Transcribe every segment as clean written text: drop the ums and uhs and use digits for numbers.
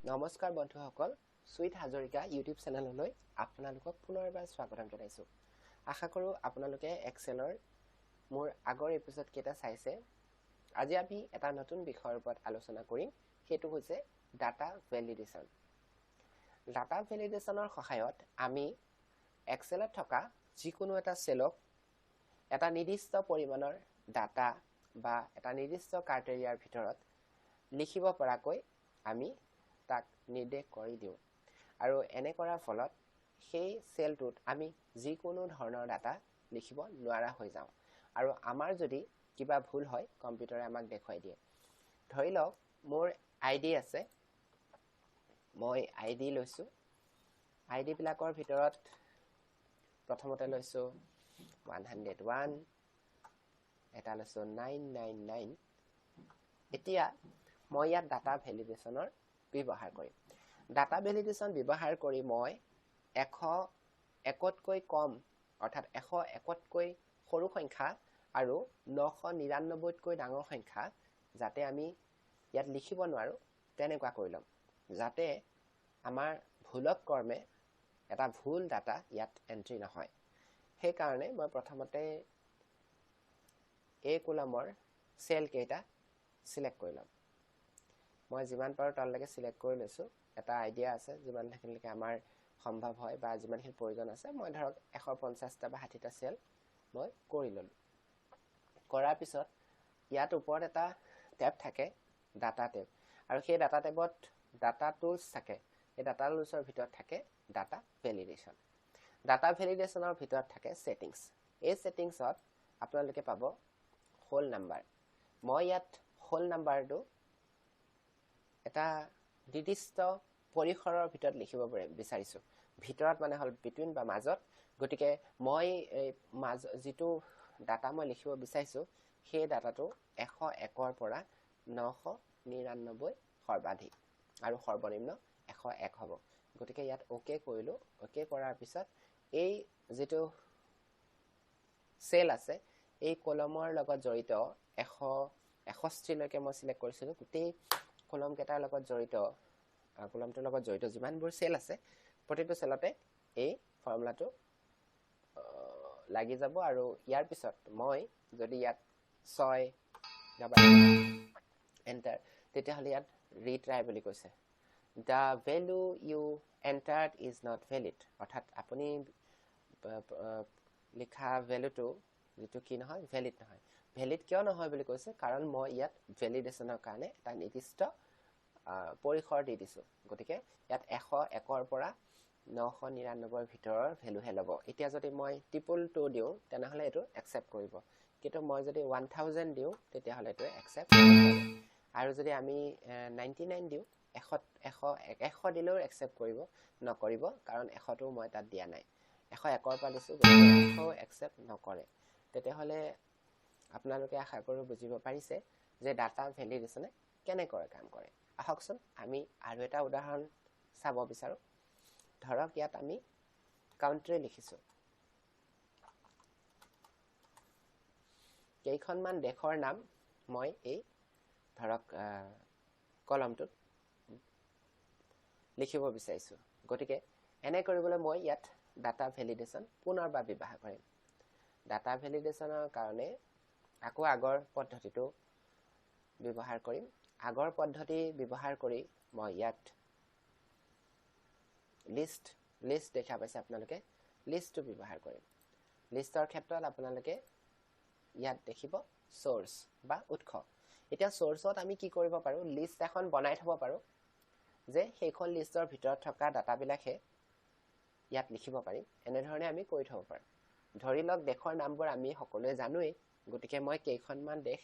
নমস্কাৰ বন্ধুসকল sweet Hazarika YouTube চেনেললৈ আপোনালোকক পুনৰবাৰ স্বাগতম জনাইছোঁ আশা কৰোঁ আপোনালোকে এক্সেলৰ মোৰ আগৰ এপিসোড কেইটা চাইছে আজি আমি এটা নতুন বিষয়ৰ ওপৰত আলোচনা কৰিম সেইটো হৈছে ডাটা ভেলিডেশ্যন ডাটা ভেলিডেশ্যনৰ সহায়ত আমি এক্সেলত থকা যিকোনো এটা সেলক এটা নিৰ্দিষ্ট পৰিমাণৰ ডাটা বা এটা নিৰ্দিষ্ট ক্ৰাইটেৰিয়াৰ ভিতৰত লিখিব পৰাকৈ আমি তাক নিৰ্দেশ কৰি দিওঁ আৰু এনে কৰাৰ ফলত সেই সেলটোত আমি যিকোনো ধৰণৰ ডাটা লিখিব নোৱাৰা হৈ যাওঁ আৰু আমাৰ যদি কিবা ভুল হয় কম্পিউটাৰে আমাক দেখুৱাই দিয়ে ধৰি লওক মোৰ আইডি আছে মই আইডি লৈছো আইডি বিলাকৰ ভিতৰত প্ৰথমতে লৈছো 101 এটা লৈছো 999 এতিয়া মই ইয়াত ডাটা ভেলিডেশ্যনৰ ব্যৱহাৰ কৰিম ডাটা ভেলিডেশ্যন ব্যৱহাৰ কৰি মই 101তকৈ কম অৰ্থাৎ 101তকৈ সৰু সংখ্যা আৰু 999তকৈ ডাঙৰ সংখ্যা যাতে আমি ইয়াত লিখিব নোৱাৰো তেনেকুৱা কৰি লম যাতে আমাৰ ভুলক কৰ্মে এটা ভুল ডাটা ইয়াত এন্ট্ৰি নহয় সেই কাৰণে মই প্ৰথমতে এই কলমৰ সেল কেইটা সিলেক্ট কৰি লম মই যিমান পাৰো তললৈকে সিলেক্ট কৰি লৈছো এটা আইডিয়া আছে যিমানখিনিলৈকে আমাৰ সম্ভৱ হয় বা যিমানখিনি প্ৰয়োজন আছে মই ধৰক 150টা বা 60টা সেল মই কৰি ললো কৰাৰ পিছত ইয়াত ওপৰত এটা ট্যাব থাকে ডাটা ট্যাব আৰু সেই ডাটা ট্যাবত ডাটা টুলস থাকে এই ডাটা টুলসৰ ভিতৰত থাকে ডাটা ভেলিডেশ্যন ডাটা ভেলিডেশ্যনৰ ভিতৰত থাকে সেটিংস এই সেটিংসত আপোনালোকে পাব হোল নাম্বাৰ মই ইয়াত হোল নাম্বাৰটো এটা নিৰ্দিষ্ট পৰিসৰৰ ভিতৰত লিখিব বিচাৰিছো ভিতৰত মানে হল বিটুইন বা মাজত গতিকে মই যিটো ডাটা মই লিখিব বিচাৰিছো সেই ডাটাটো 101ৰ পৰা 999 সৰ্বাধিক আৰু সৰ্বনিম্ন 101 হ'ব গতিকে ইয়াত ওকে কৰিলো ওকে কৰাৰ পিছত এই যেটো সেল আছে এই কলমৰ লগত জড়িত 161 লৈকে মই সিলেক্ট কৰিছিলো গোটেই কলম কেটাৰ লগত জড়িত কলমটোৰ লগত জড়িত যিমানবোৰ সেল আছে প্ৰতিটো সেলতে এই ফৰ্মুলাটো লাগি যাব আৰু ইয়াৰ পিছত মই যদি ইয়াত 6 দাবা এন্টাৰ তেতিয়া হলে ইয়াত ৰিট্ৰাই বুলি কৈছে the value you entered is not valid অৰ্থাৎ আপুনি লিখা ভ্যালুটো যেটো কি নহয় ভ্যালিড নহয় ভ্যালিড কিয় নহয় বুলি কৈছে কাৰণ মই ইয়াত ভেলিডেশ্যনৰ কাৰণে এটা নিৰ্দিষ্ট পৰিসৰ দি দিছো গতিকে ইয়াত 101ৰ পৰা 999ৰ ভিতৰৰ ভ্যালু হে ল'ব এতিয়া যদি মই ট্ৰিপল 2 দিও তেনেহলে এটো একচেপ্ট কৰিব কিন্তু মই যদি 1000 দিও তেতিয়া হলে এটো একচেপ্ট নকৰে আৰু যদি আমি 99 দিও 100 দিলেও একচেপ্ট কৰিব নকৰিব কাৰণ 100টো মই তাত দিয়া নাই 101ৰ পৰা দিছো গতিকে 100 একচেপ্ট নকৰে তেতিয়া হলে আপোনালোকে আশা কৰো বুজিব পাৰিছে যে ডাটা ভেলিডেশ্যনে কেনেকৈ কাম কৰে আহকচোন আমি আৰু এটা উদাহৰণ চাব বিচাৰো ধৰক ইয়াত আমি কাউন্ট্ৰি লিখিছো কেইখনমান দেশৰ নাম মই এই ধৰক কলমটোত লিখিব বিচাৰিছো গতিকে এনে কৰিবলৈ মই ইয়াত ডাটা ভেলিডেশ্যন পুনৰবাৰ ব্যৱহাৰ কৰিম ডাটা ভেলিডেশ্যনৰ কাৰণে আকৌ আগৰ পদ্ধতিটো ব্যৱহাৰ কৰিম আগৰ পদ্ধতি ব্যৱহাৰ কৰি মই ইয়াত লিষ্ট দেখা পাইছে আপোনালোকে লিষ্টটো ব্যৱহাৰ কৰিম লিষ্টৰ ক্ষেত্ৰত আপোনালোকে ইয়াত দেখিব সোৰ্স বা উৎস এতিয়া সোৰ্সত আমি কি কৰিব পাৰো লিষ্ট এখন বনাই থব পাৰো যে সেইখন লিষ্টৰ ভিতৰত থকা ডাটাবিলাকে ইয়াত লিখিব পাৰিম এনে ধৰণে আমি কৰি থব পাৰো ধৰি লওক দেশৰ নামবোৰ আমি সকলোৱে জানোই গতিকে মই কেইখনমান দেশ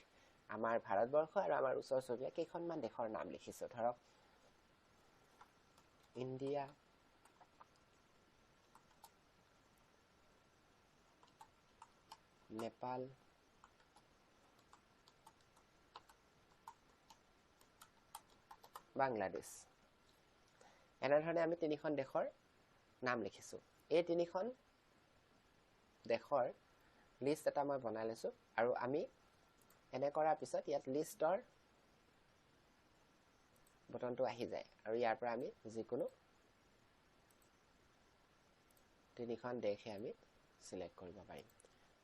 আমাৰ ভাৰতবৰ্ষ আৰু আমাৰ ওচৰ চুবুৰীয়া কেইখনমান দেশৰ নাম লিখিছো ধৰক ইণ্ডিয়া নেপাল বাংলাদেশ এনে ধৰণে আমি তিনিখন দেশৰ নাম লিখিছো এই তিনিখন দেশৰ লিষ্ট এটা মই বনাই লৈছো আৰু আমি এনে কৰাৰ পিছত ইয়াত লিষ্টৰ বটনটো আহি যায় আৰু ইয়াৰ পৰা আমি যিকোনো তিনিখন দেশে আমি সিলেক্ট কৰিব পাৰিম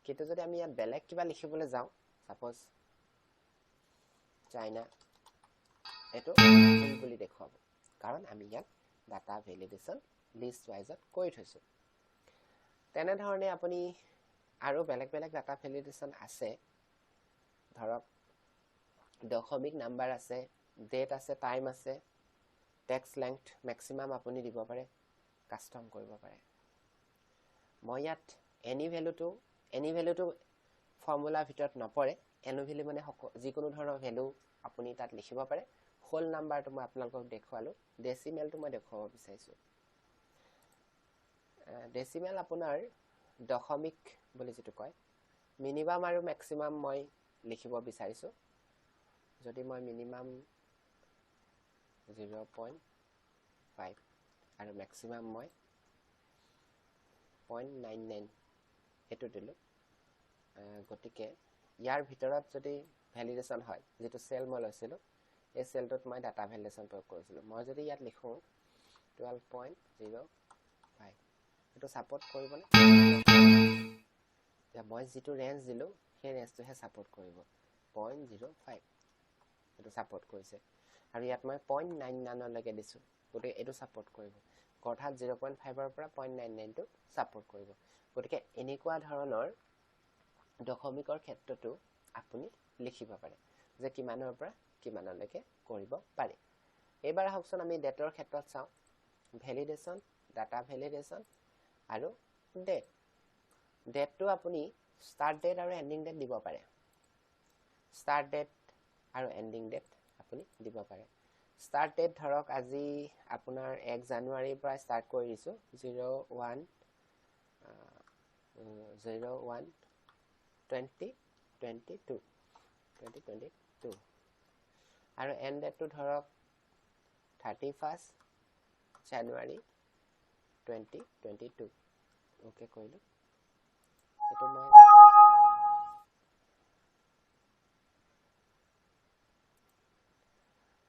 কিন্তু যদি আমি ইয়াত বেলেগ কিবা লিখিবলৈ যাওঁ সাপোজ চাইনা এটো ভুল বুলি দেখুৱাব কাৰণ আমি ইয়াত ডাটা ভ্যালিডেশন লিষ্ট ওয়াইজত কৰি থৈছো তেনে ধৰণে আপুনি আৰু বেলেগ বেলেগ ডাটা ভ্যালিডেশন আছে ধৰক দশমিক নাম্বাৰ আছে ডেট আছে টাইম আছে টেক্সট লেংথ ম্যাক্সিমাম আপুনি দিব পাৰে কাস্টম কৰিব পাৰে মই ইয়াত এনি ভ্যালুটো ফৰ্মুলা ভিতৰত নপৰে এনি ভ্যালু মানে যিকোনো ধৰণৰ ভ্যালু আপুনি তাত লিখিব পাৰে হোল নাম্বাৰটো মই আপোনালোকক দেখুৱালো ডেসিমেলটো মই দেখুৱাব বিচাৰিছো ডেসিমেল আপোনাৰ দশমিক বুলি যেটো কয় মিনিমাম আৰু ম্যাক্সিমাম মই লিখিব বিচাৰিছো যদি মই মিনিমাম 0.5 আৰু ম্যাক্সিমাম মই 0.99 এটো দিলো গটিকে ইয়াৰ ভিতৰত যদি ভ্যালিডেশন হয় যেটো সেল মই লৈছিলো এই সেলটোত মই ডাটা ভ্যালিডেশন প্ৰয়োগ কৰিছিলো মই যদি ইয়াত লিখো 12.05 এটো সাপোৰ্ট কৰিবনে या মই যেটো ৰেঞ্জ দিলো সেই ৰেঞ্জটোহে সাপোৰ্ট কৰিব 0.05 এটো সাপোৰ্ট কৰিছে আৰু ইয়াত মই 0.99 লৈকে দিছো গটে এটো সাপোৰ্ট কৰিব অৰ্থাৎ 0.5 ৰ পৰা 0.99 টো সাপোৰ্ট কৰিব গটিকে এনেকুৱা ধৰণৰ দশমিকৰ ক্ষেত্ৰটো আপুনি লিখিব পাৰে যে কিমানৰ পৰা কিমানলৈকে কৰিব পাৰে এবাৰ হকচোন আমি ডেটৰ ক্ষেত্ৰত চাও ভ্যালিডেশন ডাটা ভ্যালিডেশন আৰু ডেটটো আপুনি স্টাৰ্ট ডেট আৰু এন্ডিং ডেট দিব পাৰে স্টাৰ্ট ডেট আৰু এন্ডিং ডেট আপুনি দিব পাৰে স্টাৰ্ট ডেট ধৰক আজি আপোনাৰ 1 জানুৱাৰীৰ পৰা স্টাৰ্ট কৰি দিছো 2022 আৰু এন্ড ডেটটো ধৰক 31 জানুৱাৰী 2022 ওকে কইলো এটো মই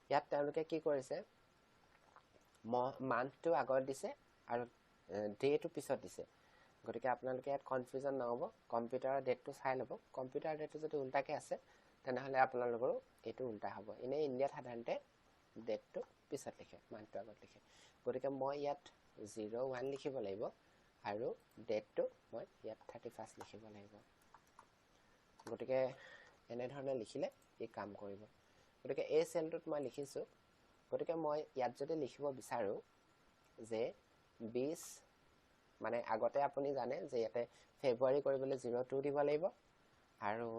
ইয়াত তেওঁলোকে কি কৰিছে মান্থটো আগত দিছে আৰু ডেটো পিছত দিছে গটিকে আপোনালোকে ইয়াত কনফিউজন নহব কম্পিউটাৰৰ ডেটটো চাই লব কম্পিউটাৰ ডেটটো যদি উল্টাকে আছে তেনেহলে আপোনালোকৰ এটো উল্টা হ'ব এনে ইন্ডিয়াত সাধাৰণতে ডেটটো পিছত লিখে মান্থটো আগত লিখে গটিকে মই ইয়াত 01 লিখিব লাগিব আৰু ডেটটো মই ইয়াত 31 লিখিব লাগিব গটিকে এনে ধৰণে লিখিলে এই কাম কৰিব গটিকে এই সেলটোত মই লিখিছো গটিকে মই ইয়াত যদি লিখিব বিচাৰো যে 20 মানে আগতে আপুনি জানে যে ইয়াতে ফেব্ৰুৱাৰী কৰিবলৈ 02 দিব লাগিব আৰু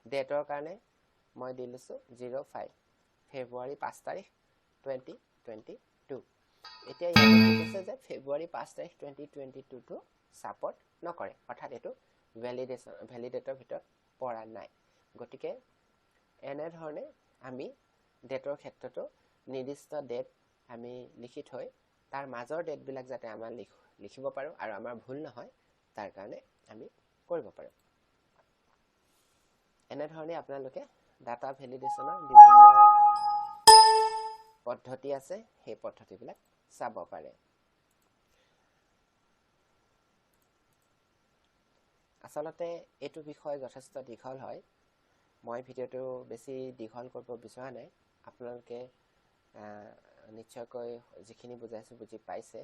ডেটৰ কাৰণে মই দিলছো 05 ফেব্ৰুৱাৰী 5 তাৰিখ 2022 এতিয়া ইয়াতে কৈছে যে ফেব্ৰুৱাৰী 5 তাৰিখ 2022 টো সাপোৰ্ট নকৰে অৰ্থাৎ এটো ভ্যালিডেটৰ ভিতৰত পৰা নাই গটিকে এনে ধৰণে আমি ডেটৰ ক্ষেত্ৰটো নিৰ্দিষ্ট ডেট আমি লিখি থৈ তাৰ মাজৰ ডেট বিলাক যাতে আমাৰ লিখিব পাৰো আৰু আমাৰ ভুল নহয় তাৰ কাৰণে আমি কৰিব পাৰো এনে ধৰণে আপোনালোকে ডাটা ভ্যালিডেশনৰ বিভিন্ন পদ্ধতি আছে সেই পদ্ধতিবিলাক চাব পাৰে আসলতে এটো বিষয় যথেষ্ট দীঘল হয় মই ভিডিওটো বেছি দীঘল কৰিব বিচৰা নাই আপোনালোকে নিশ্চয়কৈ যিখিনি বুজাইছো বুজি পাইছে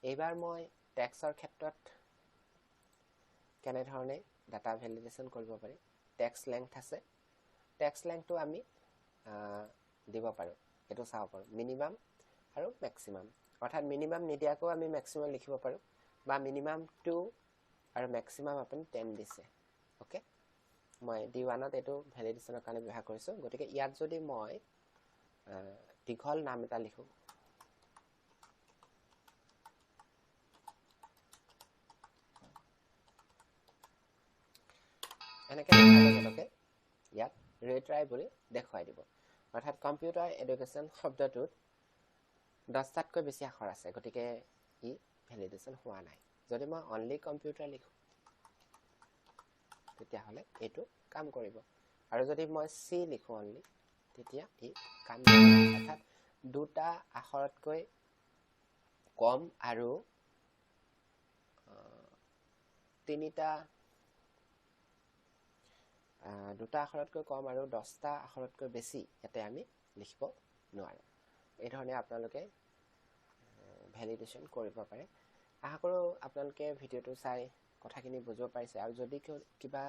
এইবাৰ মই টেক্সৰ ক্ষেত্ৰত কেনে ধৰণে ডাটা ভ্যালিডেশন কৰিব পাৰি টেক্সট লেংথ আছে টেক্সট লেংথটো আমি দিব পাৰো এটো চাও পাৰো মিনিমাম আৰু ম্যাক্সিমাম অৰ্থাৎ মিনিমাম নিদিয়াকৈ আমি ম্যাক্সিমাম লিখিব পাৰো বা মিনিমাম 2 আৰু ম্যাক্সিমাম আপুনি 10 দিছে ওকে মই D1ত এটো ভ্যালিডেশনৰ কাৰণে ব্যৱহাৰ কৰিছো গটিকে ইয়াত যদি মই দীঘল নাম এটা লিখো এনেকৈ লিখালকে ইয়াত ৰিট্ৰাই বুলি দেখুৱাই দিব অৰ্থাৎ কম্পিউটাৰ এডুকেশ্যন শব্দটোত 10টাতকৈ বেছি আখৰ আছে গটিকে ই ভ্যালিডেশন হোৱা নাই যদি মই অনলি কম্পিউটাৰ লিখো তেতিয়া হলে এটো কাম কৰিব আৰু যদি মই সি লিখো অনলি তেতিয়া ই কাম নকৰে অৰ্থাৎ দুটা আখৰতকৈ কম আৰু দুটা আখৰতকৈ কম আৰু 10টা আখৰতকৈ বেছি ইয়াতে আমি লিখিব নোৱাৰোঁ এই ধৰণে আপোনালোকে ভ্যালিডেশন কৰিব পাৰে আশা কৰোঁ আপোনালোকে ভিডিঅ'টো চাই কথাখিনি বুজিব পাৰিছে আৰু যদি কিবা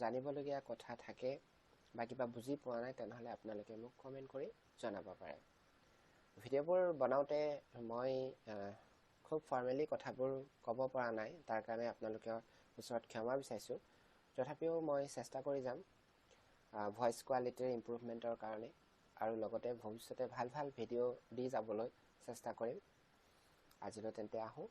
জানিবলগীয়া কথা থাকে বা কিবা বুজি পোৱা নাই তেনেহলে আপোনালোকে মোক কমেন্ট কৰি জনাব পাৰে ভিডিঅ'বোৰ বনাওঁতে মই খুব ফৰ্মেলি কথাবোৰ ক'ব পৰা নাই তাৰ কাৰণে আপোনালোকৰ ওচৰত ক্ষমা বিচাৰিছোঁ তথাপিও মই চেষ্টা কৰি যাম ভয়েস কোৱালিটিৰ ইমপ্ৰুভমেন্টৰ কাৰণে আৰু লগতে ভৱিষ্যতে ভাল ভাল ভিডিঅ' দি যাবলৈ চেষ্টা কৰিম আজিলৈ তেন্তে আহোঁ